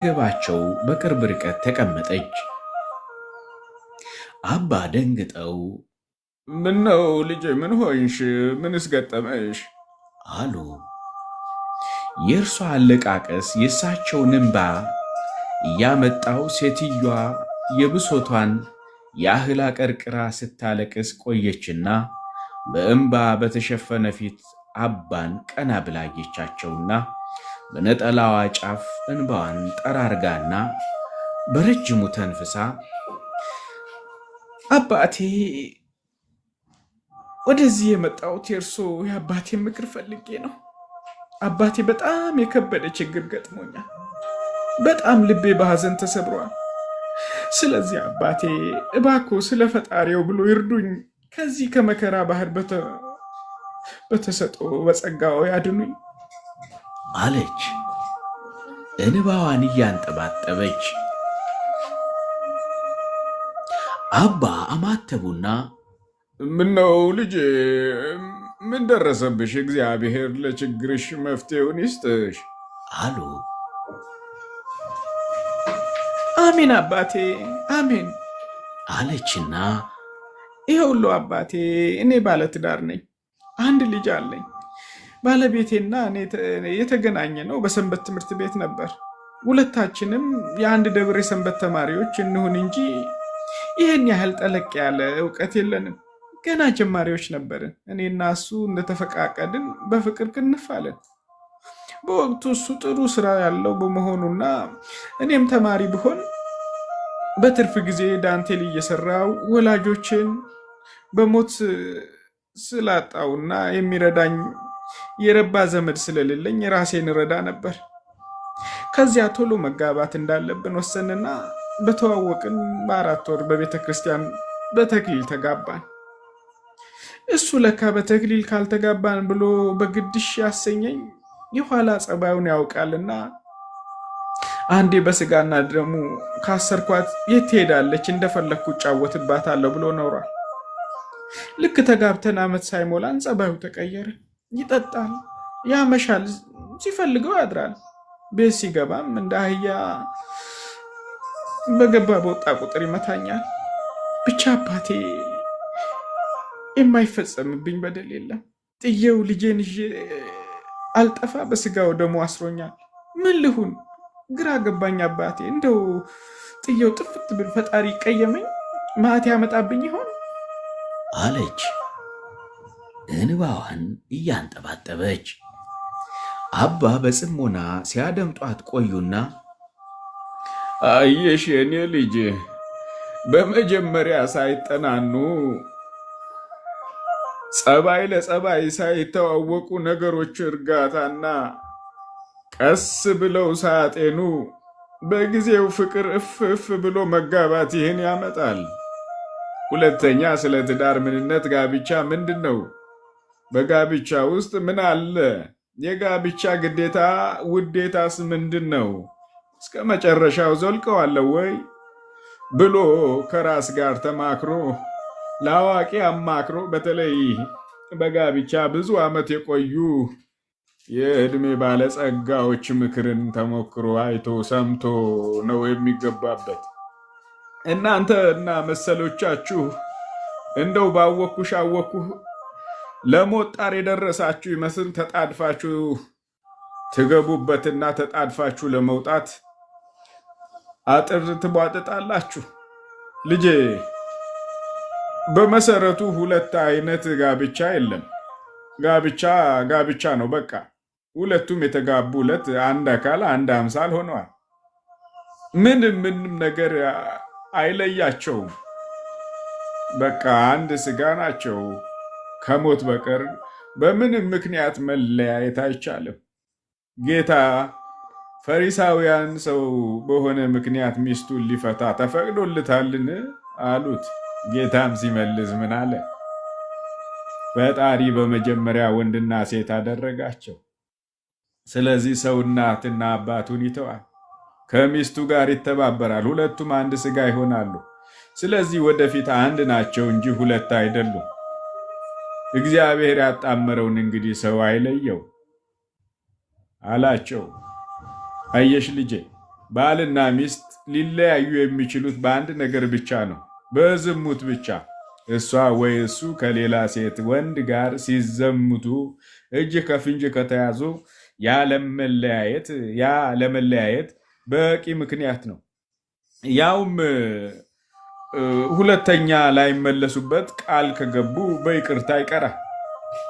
ገባቸው በቅርብ ርቀት ተቀመጠች። አባ ደንግጠው ምነው ልጄ ምን ሆንሽ? ምንስ ገጠመሽ? አሉ። የእርሷ አለቃቀስ የእሳቸውን እንባ እያመጣው ሴትዮዋ የብሶቷን ያህል አቀርቅራ ስታለቅስ ቆየችና በእንባ በተሸፈነ ፊት አባን ቀና ብላየቻቸውና በነጠላዋ ጫፍ እንባዋን ጠራርጋና በረጅሙ ተንፍሳ አባቴ ወደዚህ የመጣሁት የእርሶ የአባቴ ምክር ፈልጌ ነው። አባቴ በጣም የከበደ ችግር ገጥሞኛል። በጣም ልቤ በሐዘን ተሰብሯል። ስለዚህ አባቴ እባክዎ ስለ ፈጣሪው ብሎ ይርዱኝ። ከዚህ ከመከራ ባህር በተሰጦ በጸጋው ያድኑኝ አለች እንባዋን እያንጠባጠበች። አባ አማተቡና ምነው ልጄ ምን ደረሰብሽ? እግዚአብሔር ለችግርሽ መፍትሄውን ይስጥሽ አሉ። አሜን አባቴ አሜን አለችና ይኸውሉ አባቴ እኔ ባለትዳር ነኝ። አንድ ልጅ አለኝ። ባለቤቴና እኔ የተገናኘ ነው በሰንበት ትምህርት ቤት ነበር። ሁለታችንም የአንድ ደብር የሰንበት ተማሪዎች እንሁን እንጂ ይህን ያህል ጠለቅ ያለ እውቀት የለንም። ገና ጀማሪዎች ነበርን። እኔና እሱ እንደተፈቃቀድን በፍቅር ክንፍ አለን። በወቅቱ እሱ ጥሩ ስራ ያለው በመሆኑና እኔም ተማሪ ብሆን በትርፍ ጊዜ ዳንቴል እየሰራው ወላጆችን በሞት ስላጣውና የሚረዳኝ የረባ ዘመድ ስለሌለኝ ራሴን ረዳ ነበር። ከዚያ ቶሎ መጋባት እንዳለብን ወሰንና በተዋወቅን በ4 ወር በቤተ ክርስቲያን በተክሊል ተጋባን። እሱ ለካ በተክሊል ካልተጋባን ብሎ በግድሽ ያሰኘኝ የኋላ ጸባዩን ያውቃልና አንዴ በስጋና ደሙ ካሰርኳት የት ትሄዳለች እንደፈለግኩ እጫወትባታለሁ ብሎ ኖሯል። ልክ ተጋብተን ዓመት ሳይሞላን ጸባዩ ተቀየረ። ይጠጣል፣ ያመሻል፣ ሲፈልገው ያድራል። ቤት ሲገባም እንደ አህያ በገባ በወጣ ቁጥር ይመታኛል። ብቻ አባቴ የማይፈጸምብኝ በደል የለም። ጥዬው ልጄን ይዤ አልጠፋ በስጋው ደሙ አስሮኛል። ምን ልሁን? ግራ ገባኝ አባቴ። እንደው ጥዬው ጥፍት ብል ፈጣሪ ይቀየመኝ መዓት ያመጣብኝ ይሆን አለች እንባዋን እያንጠባጠበች። አባ በጽሞና ሲያደምጧት ቆዩና አየሽ የኔ ልጅ በመጀመሪያ ሳይጠናኑ ጸባይ ለጸባይ ሳይተዋወቁ ነገሮች እርጋታና ቀስ ብለው ሳያጤኑ በጊዜው ፍቅር እፍ ብሎ መጋባት ይህን ያመጣል። ሁለተኛ ስለ ትዳር ምንነት፣ ጋብቻ ምንድን ነው? በጋብቻ ውስጥ ምን አለ? የጋብቻ ግዴታ ውዴታስ ምንድን ነው? እስከ መጨረሻው ዘልቀዋለሁ ወይ ብሎ ከራስ ጋር ተማክሮ ለአዋቂ አማክሮ፣ በተለይ በጋብቻ ብዙ ዓመት የቆዩ የዕድሜ ባለጸጋዎች ምክርን ተሞክሮ አይቶ ሰምቶ ነው የሚገባበት። እናንተ እና መሰሎቻችሁ እንደው ባወኩሽ አወኩህ ለሞት ጣር የደረሳችሁ ይመስል ተጣድፋችሁ ትገቡበትና ተጣድፋችሁ ለመውጣት አጥር ትቧጥጣላችሁ። ልጄ በመሰረቱ ሁለት አይነት ጋብቻ የለም። ጋብቻ ነው በቃ። ሁለቱም የተጋቡ ሁለት አንድ አካል አንድ አምሳል ሆነዋል። ምንም ነገር አይለያቸውም። በቃ አንድ ስጋ ናቸው። ከሞት በቀር በምንም ምክንያት መለያየት አይቻልም። ጌታ ፈሪሳውያን ሰው በሆነ ምክንያት ሚስቱን ሊፈታ ተፈቅዶልታልን አሉት። ጌታም ሲመልስ ምን አለ? ፈጣሪ በመጀመሪያ ወንድና ሴት አደረጋቸው። ስለዚህ ሰው እናትና አባቱን ይተዋል፣ ከሚስቱ ጋር ይተባበራል፣ ሁለቱም አንድ ስጋ ይሆናሉ። ስለዚህ ወደፊት አንድ ናቸው እንጂ ሁለት አይደሉም። እግዚአብሔር ያጣመረውን እንግዲህ ሰው አይለየው አላቸው። አየሽ ልጄ፣ ባልና ሚስት ሊለያዩ የሚችሉት በአንድ ነገር ብቻ ነው፣ በዝሙት ብቻ። እሷ ወይ እሱ ከሌላ ሴት ወንድ ጋር ሲዘሙቱ እጅ ከፍንጅ ከተያዙ ያ ለመለያየት በቂ ምክንያት ነው። ያውም ሁለተኛ ላይመለሱበት ቃል ከገቡ በይቅርታ ይቀራል።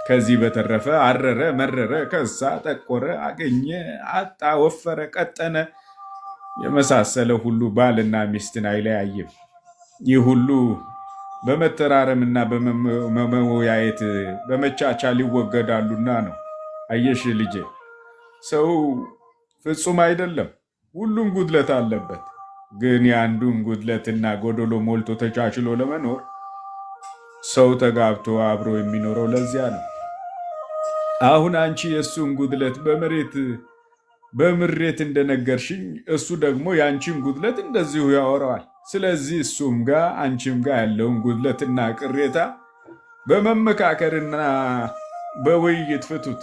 ከዚህ በተረፈ አረረ፣ መረረ፣ ከሳ፣ ጠቆረ፣ አገኘ፣ አጣ፣ ወፈረ፣ ቀጠነ የመሳሰለ ሁሉ ባልና ሚስትን አይለያይም። ይህ ሁሉ በመተራረምና በመወያየት በመቻቻል ይወገዳሉና ነው። አየሽ ልጄ፣ ሰው ፍጹም አይደለም፣ ሁሉም ጉድለት አለበት። ግን የአንዱን ጉድለትና ጎደሎ ሞልቶ ተቻችሎ ለመኖር ሰው ተጋብቶ አብሮ የሚኖረው ለዚያ ነው። አሁን አንቺ የእሱን ጉድለት በምሬት እንደነገርሽኝ እሱ ደግሞ የአንቺን ጉድለት እንደዚሁ ያወራዋል። ስለዚህ እሱም ጋር አንቺም ጋር ያለውን ጉድለትና ቅሬታ በመመካከርና በውይይት ፍቱት።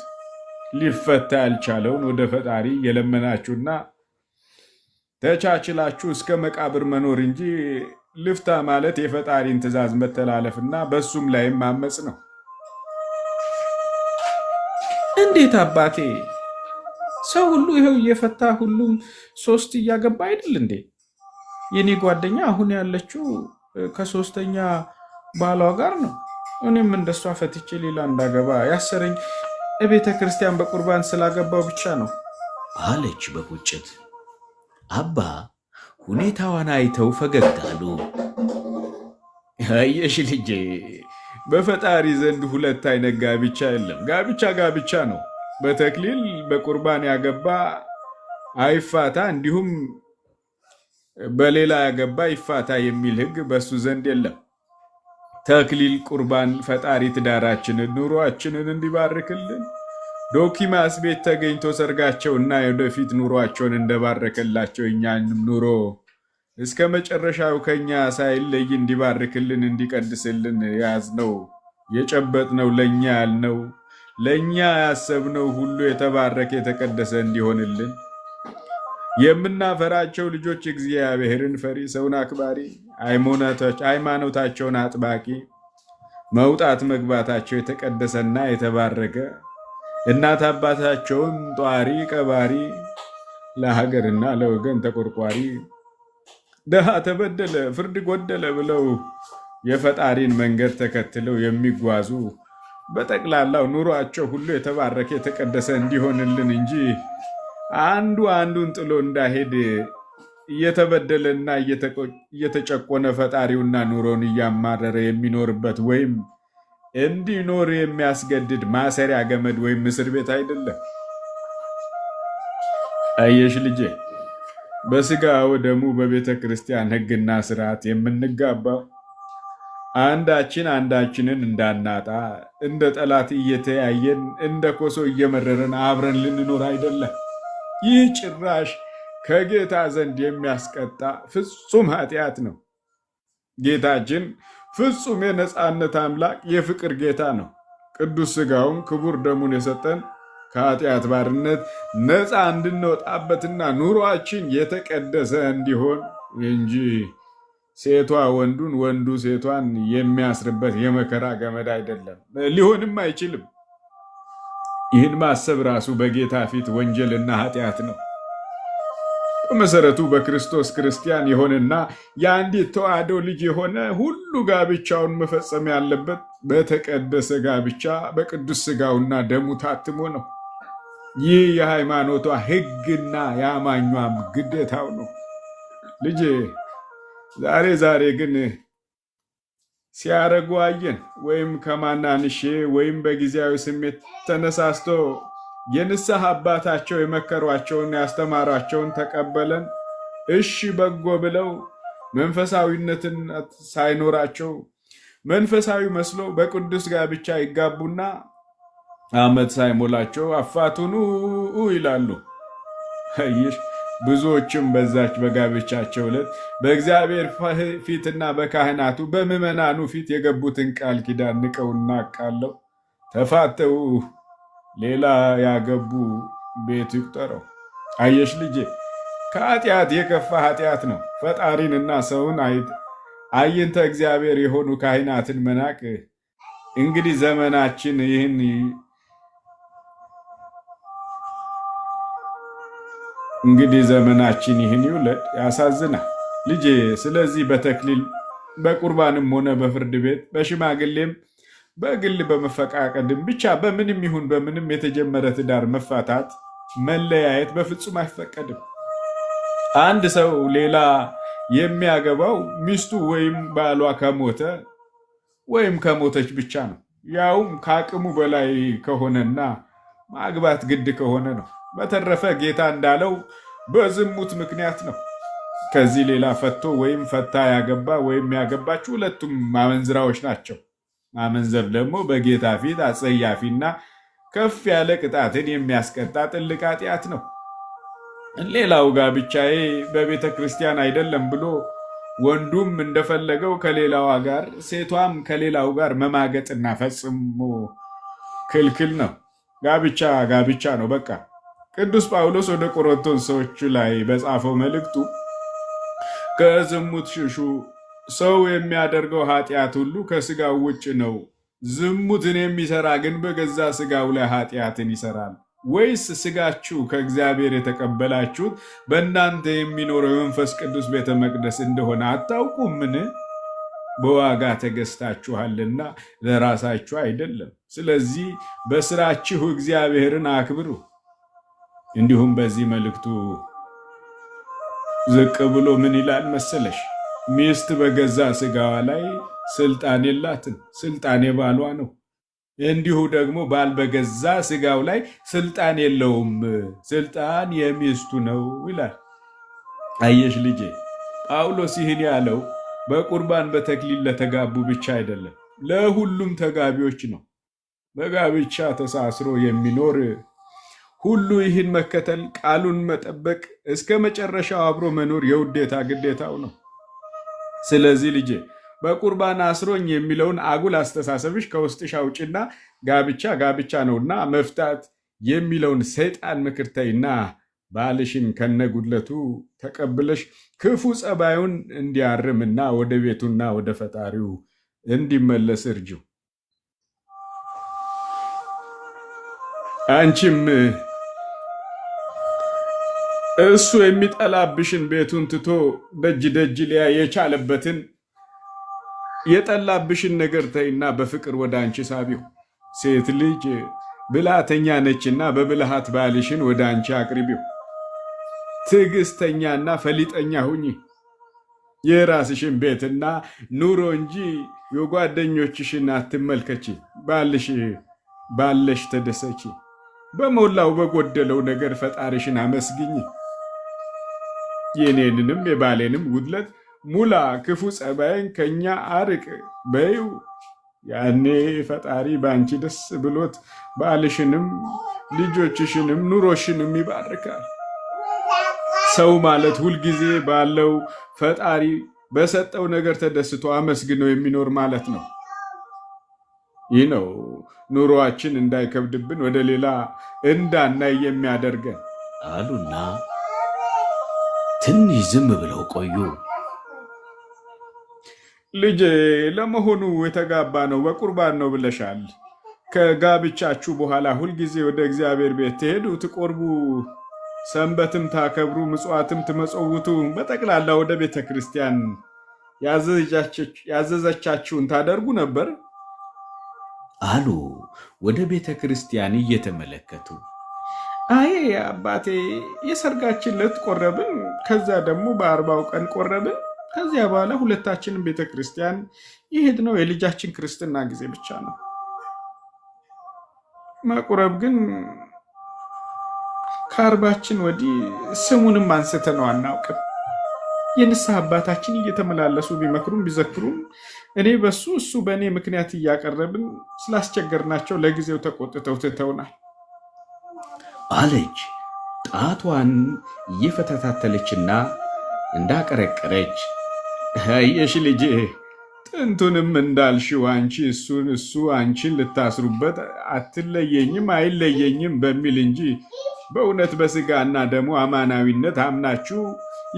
ሊፈታ ያልቻለውን ወደ ፈጣሪ የለመናችሁና ተቻችላችሁ እስከ መቃብር መኖር እንጂ ልፍታ ማለት የፈጣሪን ትእዛዝ መተላለፍና በሱም ላይም ማመፅ ነው። እንዴት አባቴ? ሰው ሁሉ ይኸው እየፈታ ሁሉም ሶስት እያገባ አይደል እንዴ? የኔ ጓደኛ አሁን ያለችው ከሶስተኛ ባሏ ጋር ነው። እኔም እንደሷ ፈትቼ ሌላ እንዳገባ ያሰረኝ ቤተ ክርስቲያን በቁርባን ስላገባው ብቻ ነው አለች በቁጭት። አባ ሁኔታዋን አይተው ፈገግ አሉ። አየሽ ልጄ፣ በፈጣሪ ዘንድ ሁለት አይነት ጋብቻ የለም። ጋብቻ ነው። በተክሊል በቁርባን ያገባ አይፋታ፣ እንዲሁም በሌላ ያገባ ይፋታ የሚል ሕግ በሱ ዘንድ የለም። ተክሊል፣ ቁርባን ፈጣሪ ትዳራችንን ኑሯችንን እንዲባርክልን ዶኪማስ ቤት ተገኝቶ ሰርጋቸውና የወደፊት ኑሯቸውን እንደባረከላቸው እኛንም ኑሮ እስከ መጨረሻው ከኛ ሳይለይ እንዲባርክልን እንዲቀድስልን ያዝነው የጨበጥነው ለእኛ ያልነው ለእኛ ያሰብነው ሁሉ የተባረከ የተቀደሰ እንዲሆንልን የምናፈራቸው ልጆች እግዚአብሔርን ፈሪ፣ ሰውን አክባሪ፣ ሃይማኖታቸውን አጥባቂ፣ መውጣት መግባታቸው የተቀደሰና የተባረከ፣ እናት አባታቸውን ጧሪ ቀባሪ፣ ለሀገርና ለወገን ተቆርቋሪ፣ ድሃ ተበደለ ፍርድ ጎደለ ብለው የፈጣሪን መንገድ ተከትለው የሚጓዙ በጠቅላላው ኑሯቸው ሁሉ የተባረከ የተቀደሰ እንዲሆንልን እንጂ አንዱ አንዱን ጥሎ እንዳሄድ እየተበደለና እየተጨቆነ ፈጣሪውና ኑሮን እያማረረ የሚኖርበት ወይም እንዲኖር የሚያስገድድ ማሰሪያ ገመድ ወይም እስር ቤት አይደለም። አየሽ ልጄ፣ በስጋው ደሙ በቤተ ክርስቲያን ሕግና ስርዓት የምንጋባው አንዳችን አንዳችንን እንዳናጣ እንደ ጠላት እየተያየን እንደ ኮሶ እየመረረን አብረን ልንኖር አይደለም። ይህ ጭራሽ ከጌታ ዘንድ የሚያስቀጣ ፍጹም ኃጢአት ነው። ጌታችን ፍጹም የነፃነት አምላክ የፍቅር ጌታ ነው። ቅዱስ ስጋውን ክቡር ደሙን የሰጠን ከኃጢአት ባርነት ነፃ እንድንወጣበትና ኑሯችን የተቀደሰ እንዲሆን እንጂ ሴቷ ወንዱን ወንዱ ሴቷን የሚያስርበት የመከራ ገመድ አይደለም፣ ሊሆንም አይችልም። ይህን ማሰብ ራሱ በጌታ ፊት ወንጀልና ኃጢአት ነው። በመሰረቱ በክርስቶስ ክርስቲያን የሆነና የአንዲት ተዋሕዶ ልጅ የሆነ ሁሉ ጋብቻውን መፈጸም ያለበት በተቀደሰ ጋብቻ በቅዱስ ስጋውና ደሙ ታትሞ ነው። ይህ የሃይማኖቷ ሕግና የአማኟም ግዴታው ነው። ልጄ ዛሬ ግን ሲያረጉ አየን፣ ወይም ከማናንሼ ወይም በጊዜያዊ ስሜት ተነሳስቶ የንስሐ አባታቸው የመከሯቸውን ያስተማሯቸውን ተቀበለን እሺ በጎ ብለው መንፈሳዊነትን ሳይኖራቸው መንፈሳዊ መስሎ በቅዱስ ጋብቻ ይጋቡና ዓመት ሳይሞላቸው አፋቱኑ ይላሉ። ይሽ ብዙዎችም በዛች በጋብቻቸው ዕለት በእግዚአብሔር ፊትና በካህናቱ በምዕመናኑ ፊት የገቡትን ቃል ኪዳን ንቀውና አቃለው ተፋተው ሌላ ያገቡ ቤት ይቁጠረው። አየሽ ልጄ፣ ከኃጢአት የከፋ ኃጢአት ነው ፈጣሪንና ሰውን አይንተ እግዚአብሔር የሆኑ ካህናትን መናቅ። እንግዲህ ዘመናችን ይህን ይውለድ። ያሳዝናል ልጄ። ስለዚህ በተክሊል በቁርባንም ሆነ በፍርድ ቤት በሽማግሌም በግል በመፈቃቀድም ብቻ በምንም ይሁን በምንም የተጀመረ ትዳር መፋታት፣ መለያየት በፍጹም አይፈቀድም። አንድ ሰው ሌላ የሚያገባው ሚስቱ ወይም ባሏ ከሞተ ወይም ከሞተች ብቻ ነው። ያውም ከአቅሙ በላይ ከሆነና ማግባት ግድ ከሆነ ነው። በተረፈ ጌታ እንዳለው በዝሙት ምክንያት ነው። ከዚህ ሌላ ፈቶ ወይም ፈታ ያገባ ወይም ያገባች ሁለቱም ማመንዝራዎች ናቸው። ማመንዘር ደግሞ በጌታ ፊት አጸያፊና ከፍ ያለ ቅጣትን የሚያስቀጣ ጥልቅ ኃጢአት ነው። ሌላው ጋብቻዬ በቤተ ክርስቲያን አይደለም ብሎ ወንዱም እንደፈለገው ከሌላዋ ጋር ሴቷም ከሌላው ጋር መማገጥና ፈጽሞ ክልክል ነው። ጋብቻ ጋብቻ ነው በቃ። ቅዱስ ጳውሎስ ወደ ቆሮንቶስ ሰዎች ላይ በጻፈው መልእክቱ ከዝሙት ሽሹ፣ ሰው የሚያደርገው ኃጢአት ሁሉ ከስጋው ውጭ ነው። ዝሙትን የሚሰራ ግን በገዛ ስጋው ላይ ኃጢአትን ይሰራል። ወይስ ስጋችሁ ከእግዚአብሔር የተቀበላችሁት በእናንተ የሚኖረው የመንፈስ ቅዱስ ቤተ መቅደስ እንደሆነ አታውቁምን? በዋጋ ተገዝታችኋልና ለራሳችሁ አይደለም። ስለዚህ በስራችሁ እግዚአብሔርን አክብሩ። እንዲሁም በዚህ መልእክቱ ዝቅ ብሎ ምን ይላል መሰለሽ? ሚስት በገዛ ስጋዋ ላይ ስልጣን የላትም፣ ስልጣን የባሏ ነው። እንዲሁ ደግሞ ባል በገዛ ስጋው ላይ ስልጣን የለውም፣ ስልጣን የሚስቱ ነው ይላል። አየሽ ልጄ፣ ጳውሎስ ይህን ያለው በቁርባን በተክሊል ለተጋቡ ብቻ አይደለም፣ ለሁሉም ተጋቢዎች ነው። በጋብቻ ተሳስሮ የሚኖር ሁሉ ይህን መከተል፣ ቃሉን መጠበቅ፣ እስከ መጨረሻው አብሮ መኖር የውዴታ ግዴታው ነው። ስለዚህ ልጄ በቁርባን አስሮኝ የሚለውን አጉል አስተሳሰብሽ ከውስጥሽ አውጭና ጋብቻ ጋብቻ ነውና መፍታት የሚለውን ሰይጣን ምክር ተይና ባልሽን ከነጉድለቱ ተቀብለሽ ክፉ ጸባዩን እንዲያርምና ወደ ቤቱና ወደ ፈጣሪው እንዲመለስ እርጂው። አንቺም እሱ የሚጠላብሽን ቤቱን ትቶ ደጅ ደጅ ሊያ የቻለበትን የጠላብሽን ነገር ተይና በፍቅር ወደ አንቺ ሳቢው። ሴት ልጅ ብልሃተኛ ነችና በብልሃት ባልሽን ወደ አንቺ አቅርቢው። ትዕግስተኛና ፈሊጠኛ ሁኚ። የራስሽን ቤትና ኑሮ እንጂ የጓደኞችሽን አትመልከቺ። ባለሽ ተደሰቺ። በሞላው በጎደለው ነገር ፈጣሪሽን አመስግኝ። የኔንንም የባሌንም ጉድለት ሙላ፣ ክፉ ጸባይን ከኛ አርቅ በይው። ያኔ ፈጣሪ በአንቺ ደስ ብሎት ባልሽንም ልጆችሽንም ኑሮሽንም ይባርካል። ሰው ማለት ሁልጊዜ ባለው ፈጣሪ በሰጠው ነገር ተደስቶ አመስግነው የሚኖር ማለት ነው። ይህ ነው ኑሮአችን እንዳይከብድብን ወደ ሌላ እንዳናይ የሚያደርገን አሉና ትንሽ ዝም ብለው ቆዩ። ልጄ ለመሆኑ የተጋባ ነው በቁርባን ነው ብለሻል። ከጋብቻችሁ በኋላ ሁልጊዜ ወደ እግዚአብሔር ቤት ትሄዱ፣ ትቆርቡ፣ ሰንበትም ታከብሩ፣ ምጽዋትም ትመጸውቱ፣ በጠቅላላ ወደ ቤተ ክርስቲያን ያዘዘቻችሁን ታደርጉ ነበር አሉ ወደ ቤተ ክርስቲያን እየተመለከቱ። አይ አባቴ፣ የሰርጋችን ዕለት ቆረብን፣ ከዛ ደግሞ በ40ው ቀን ቆረብን። ከዚያ በኋላ ሁለታችንም ቤተ ክርስቲያን የሄድነው የልጃችን ክርስትና ጊዜ ብቻ ነው። መቁረብ ግን ከ40ችን ወዲህ ስሙንም አንስተነው አናውቅም። የንስሐ አባታችን እየተመላለሱ ቢመክሩም ቢዘክሩም እኔ በሱ እሱ በእኔ ምክንያት እያቀረብን ስላስቸገርናቸው ለጊዜው ተቆጥተው ትተውናል አለች ጣቷን እየፈተታተለችና እንዳቀረቀረች። አየሽ ልጄ፣ ጥንቱንም እንዳልሽው አንቺ እሱ አንቺን ልታስሩበት አትለየኝም አይለየኝም በሚል እንጂ በእውነት በሥጋና ደሙ አማናዊነት አምናችሁ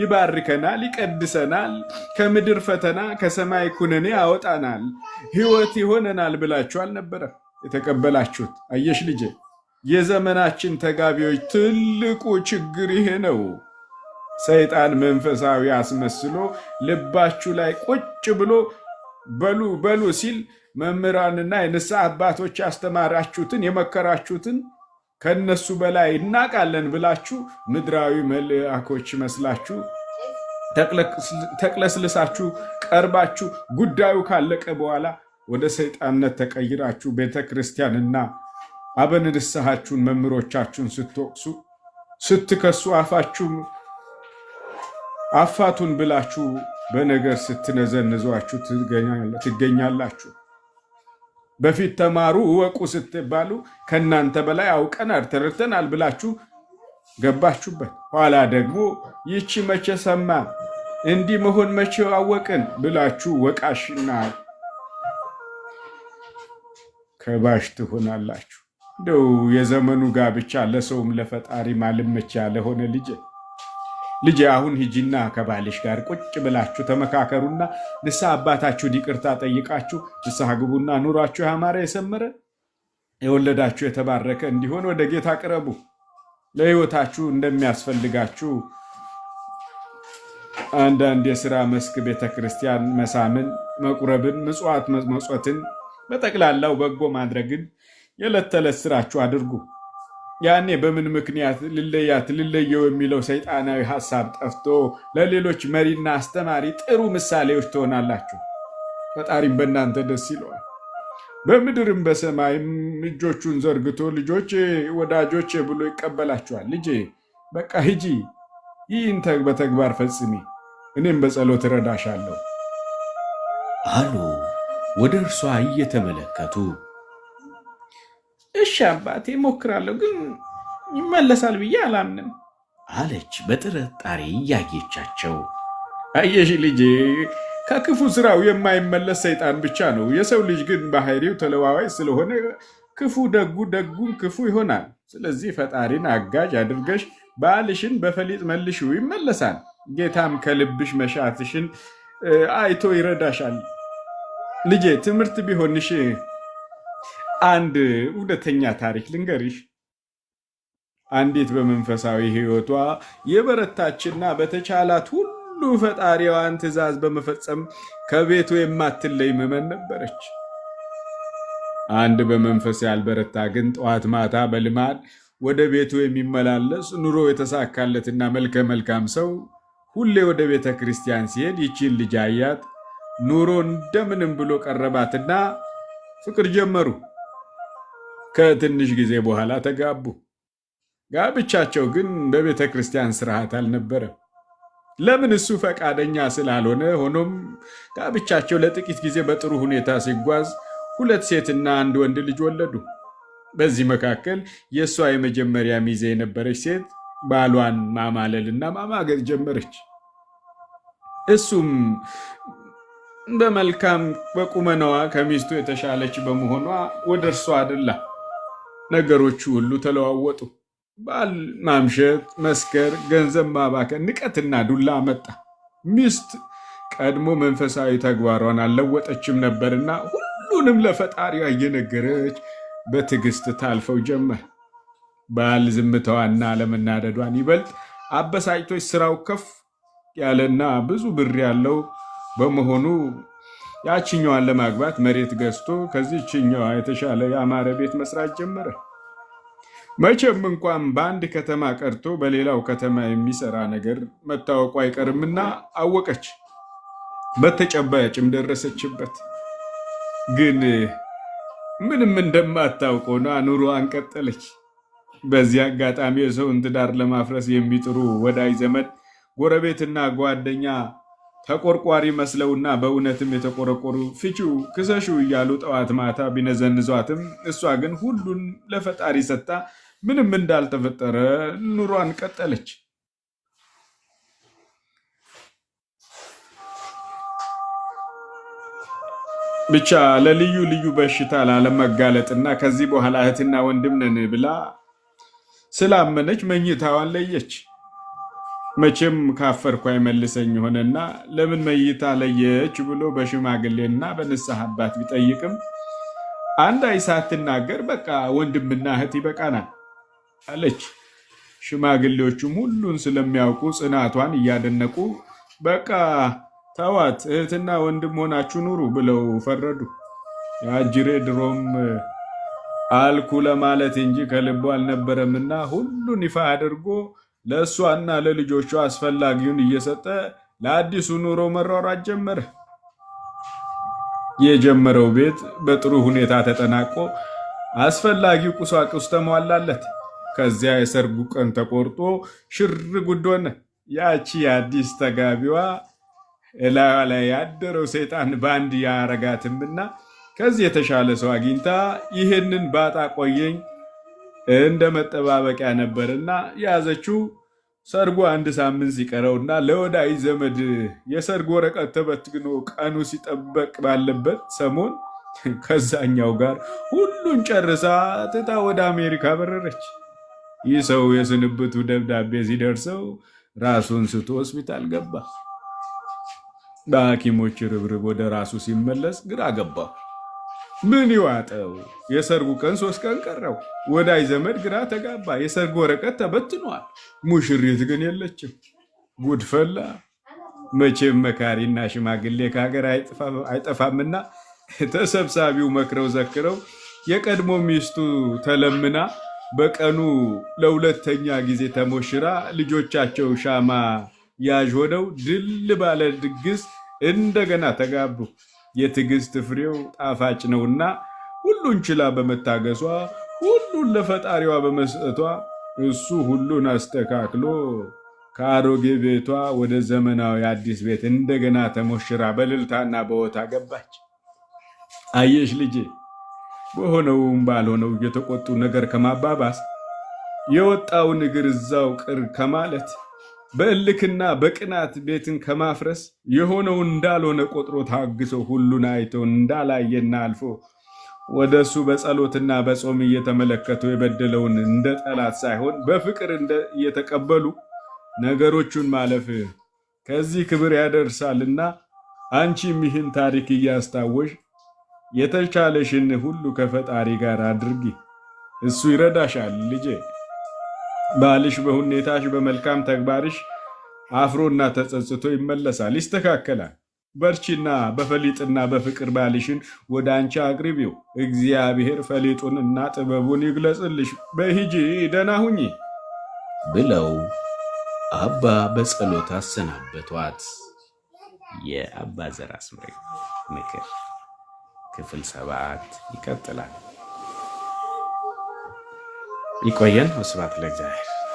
ይባርከናል፣ ይቀድሰናል፣ ከምድር ፈተና ከሰማይ ኩነኔ ያወጣናል፣ ሕይወት ይሆነናል ብላችሁ አልነበረም የተቀበላችሁት? አየሽ ልጄ፣ የዘመናችን ተጋቢዎች ትልቁ ችግር ይሄ ነው። ሰይጣን መንፈሳዊ አስመስሎ ልባችሁ ላይ ቁጭ ብሎ በሉ በሉ ሲል መምህራንና የንስሐ አባቶች ያስተማራችሁትን የመከራችሁትን ከነሱ በላይ እናቃለን ብላችሁ ምድራዊ መልአኮች መስላችሁ ተቅለስልሳችሁ ቀርባችሁ ጉዳዩ ካለቀ በኋላ ወደ ሰይጣንነት ተቀይራችሁ ቤተ ክርስቲያንና አበ ንስሐችሁን መምህሮቻችሁን ስትወቅሱ ስትከሱ አፋቱን ብላችሁ በነገር ስትነዘንዟችሁ ትገኛላችሁ። በፊት ተማሩ እወቁ ስትባሉ ከእናንተ በላይ አውቀናል ተረድተናል ብላችሁ ገባችሁበት። ኋላ ደግሞ ይቺ መቼ ሰማን እንዲህ መሆን መቼ አወቅን ብላችሁ ወቃሽና ከባሽ ትሆናላችሁ። እንደው የዘመኑ ጋብቻ ለሰውም ለፈጣሪ ማልመቻ ለሆነ ልጄ አሁን ሂጂና ከባልሽ ጋር ቁጭ ብላችሁ ተመካከሩና ንስሐ አባታችሁን ይቅርታ ጠይቃችሁ ንስሐ ግቡና ኑሯችሁ ያማረ የሰመረ የወለዳችሁ የተባረከ እንዲሆን ወደ ጌታ ቅረቡ። ለሕይወታችሁ እንደሚያስፈልጋችሁ አንዳንድ የሥራ መስክ ቤተ ክርስቲያን መሳምን፣ መቁረብን፣ ምጽዋት መጽወትን፣ በጠቅላላው በጎ ማድረግን የዕለት ተዕለት ስራችሁ አድርጉ። ያኔ በምን ምክንያት ልለየው የሚለው ሰይጣናዊ ሐሳብ ጠፍቶ ለሌሎች መሪና አስተማሪ ጥሩ ምሳሌዎች ትሆናላችሁ። ፈጣሪም በእናንተ ደስ ይለዋል። በምድርም በሰማይም እጆቹን ዘርግቶ ልጆቼ ወዳጆቼ ብሎ ይቀበላችኋል። ልጄ በቃ ሂጂ፣ ይህን በተግባር ፈጽሚ፣ እኔም በጸሎት እረዳሻለሁ አሉ ወደ እርሷ እየተመለከቱ። እሺ አባቴ ሞክራለሁ፣ ግን ይመለሳል ብዬ አላምንም አለች በጥርጣሬ እያየቻቸው። አየሽ ልጄ፣ ከክፉ ስራው የማይመለስ ሰይጣን ብቻ ነው። የሰው ልጅ ግን ባህሪው ተለዋዋጭ ስለሆነ ክፉ ደጉን ክፉ ይሆናል። ስለዚህ ፈጣሪን አጋዥ አድርገሽ ባልሽን በፈሊጥ መልሽው፣ ይመለሳል። ጌታም ከልብሽ መሻትሽን አይቶ ይረዳሻል። ልጄ ትምህርት ቢሆንሽ አንድ እውነተኛ ታሪክ ልንገርሽ። አንዲት በመንፈሳዊ ሕይወቷ የበረታችና በተቻላት ሁሉ ፈጣሪዋን ትእዛዝ በመፈጸም ከቤቱ የማትለይ ምዕመን ነበረች። አንድ በመንፈስ ያልበረታ ግን ጠዋት ማታ በልማድ ወደ ቤቱ የሚመላለስ ኑሮ የተሳካለትና መልከ መልካም ሰው ሁሌ ወደ ቤተ ክርስቲያን ሲሄድ ይቺን ልጅ አያት። ኑሮ እንደምንም ብሎ ቀረባትና ፍቅር ጀመሩ። ከትንሽ ጊዜ በኋላ ተጋቡ። ጋብቻቸው ግን በቤተ ክርስቲያን ስርዓት አልነበረም። ለምን? እሱ ፈቃደኛ ስላልሆነ። ሆኖም ጋብቻቸው ለጥቂት ጊዜ በጥሩ ሁኔታ ሲጓዝ 2 ሴትና 1 ወንድ ልጅ ወለዱ። በዚህ መካከል የእሷ የመጀመሪያ ሚዜ የነበረች ሴት ባሏን ማማለልና ማማገጥ ጀመረች። እሱም በመልካም በቁመናዋ ከሚስቱ የተሻለች በመሆኗ ወደ እርሷ አደላ። ነገሮቹ ሁሉ ተለዋወጡ። ባል ማምሸት፣ መስከር፣ ገንዘብ ማባከን፣ ንቀትና ዱላ መጣ። ሚስት ቀድሞ መንፈሳዊ ተግባሯን አልለወጠችም ነበርና ሁሉንም ለፈጣሪዋ እየነገረች በትዕግስት ታልፈው ጀመር። ባል ዝምታዋና ለመናደዷን ይበልጥ አበሳጭቶች ስራው ከፍ ያለና ብዙ ብር ያለው በመሆኑ ያችኛዋን ለማግባት መሬት ገዝቶ ከዚህችኛዋ የተሻለ ያማረ ቤት መስራት ጀመረ። መቼም እንኳን በአንድ ከተማ ቀርቶ በሌላው ከተማ የሚሰራ ነገር መታወቁ አይቀርምና አወቀች። በተጨባጭም ደረሰችበት። ግን ምንም እንደማታውቀው ኑሮዋን ቀጠለች። በዚህ አጋጣሚ የሰውን ትዳር ለማፍረስ የሚጥሩ ወዳጅ ዘመድ፣ ጎረቤትና ጓደኛ ተቆርቋሪ መስለውና በእውነትም የተቆረቆሩ ፍቺው ክሰሹ እያሉ ጠዋት ማታ ቢነዘንዟትም እሷ ግን ሁሉን ለፈጣሪ ሰጥታ ምንም እንዳልተፈጠረ ኑሯን ቀጠለች። ብቻ ለልዩ ልዩ በሽታ ላለመጋለጥና ከዚህ በኋላ እህትና ወንድም ነን ብላ ስላመነች መኝታዋን ለየች። መቼም ካፈርኩ አይመልሰኝ ሆነና ለምን መኝታ ለየች ብሎ በሽማግሌና በንስሐ አባት ቢጠይቅም አንድ አይ ሳትናገር በቃ ወንድምና እህት ይበቃናል አለች። ሽማግሌዎቹም ሁሉን ስለሚያውቁ ጽናቷን እያደነቁ በቃ ተዋት፣ እህትና ወንድም ሆናችሁ ኑሩ ብለው ፈረዱ። የአጅሬ ድሮም አልኩ ለማለት እንጂ ከልቡ አልነበረምና ሁሉን ይፋ አድርጎ ለእሷና ለልጆቿ አስፈላጊውን እየሰጠ ለአዲሱ ኑሮ መሯሯጥ ጀመረ። የጀመረው ቤት በጥሩ ሁኔታ ተጠናቆ አስፈላጊው ቁሳቁስ ተሟላለት። ከዚያ የሰርጉ ቀን ተቆርጦ ሽር ጉድ ሆነ። ያቺ የአዲስ ተጋቢዋ እላዋ ላይ ያደረው ሰይጣን ባንድ ያረጋትምና ከዚህ የተሻለ ሰው አግኝታ ይህንን ባጣ ቆየኝ እንደ መጠባበቂያ ነበርና ያዘችው። ሰርጉ አንድ ሳምንት ሲቀረውና ለወዳጅ ዘመድ የሰርግ ወረቀት ተበትኖ ቀኑ ሲጠበቅ ባለበት ሰሞን ከዛኛው ጋር ሁሉን ጨርሳ ትታ ወደ አሜሪካ በረረች። ይህ ሰው የስንብቱ ደብዳቤ ሲደርሰው ራሱን ስቶ ሆስፒታል ገባ። በሐኪሞች ርብርብ ወደ ራሱ ሲመለስ ግራ ገባው። ምን ይዋጠው? የሰርጉ ቀን 3 ቀን ቀረው። ወዳጅ ዘመድ ግራ ተጋባ። የሰርጉ ወረቀት ተበትኗል። ሙሽሪት ግን የለችም። ጉድፈላ። መቼም መካሪና ሽማግሌ ከሀገር አይጠፋምና ተሰብሳቢው መክረው ዘክረው የቀድሞ ሚስቱ ተለምና በቀኑ ለሁለተኛ ጊዜ ተሞሽራ ልጆቻቸው ሻማ ያዥ ሆነው ድል ባለ ድግስ እንደገና ተጋቡ። የትዕግስት ፍሬው ጣፋጭ ነውና ሁሉን ችላ በመታገሷ ሁሉን ለፈጣሪዋ በመስጠቷ እሱ ሁሉን አስተካክሎ ከአሮጌ ቤቷ ወደ ዘመናዊ አዲስ ቤት እንደገና ተሞሽራ በእልልታና በሆታ ገባች። አየሽ ልጄ፣ በሆነውም ባልሆነው እየተቆጡ ነገር ከማባባስ የወጣውን እግር እዛው ቅር ከማለት በእልክና በቅናት ቤትን ከማፍረስ የሆነውን እንዳልሆነ ቆጥሮ ታግሰው ሁሉን አይተው እንዳላየና አልፎ ወደ እሱ በጸሎትና በጾም እየተመለከቱ የበደለውን እንደ ጠላት ሳይሆን በፍቅር እየተቀበሉ ነገሮቹን ማለፍ ከዚህ ክብር ያደርሳልና አንቺም ይህን ታሪክ እያስታወሽ የተቻለሽን ሁሉ ከፈጣሪ ጋር አድርጊ። እሱ ይረዳሻል ልጄ። ባልሽ በሁኔታሽ በመልካም ተግባርሽ አፍሮና ተጸጽቶ ይመለሳል፣ ይስተካከላል። በርቺና በፈሊጥና በፍቅር ባልሽን ወደ አንቺ አቅርቢው። እግዚአብሔር ፈሊጡንና ጥበቡን ይግለጽልሽ። በሂጂ ደህና ሁኚ ብለው አባ በጸሎት አሰናበቷት። የአባ ዘርአስምረው ምክር ክፍል 7 ይቀጥላል። ይቆየን። ወስብሐት ለእግዚአብሔር።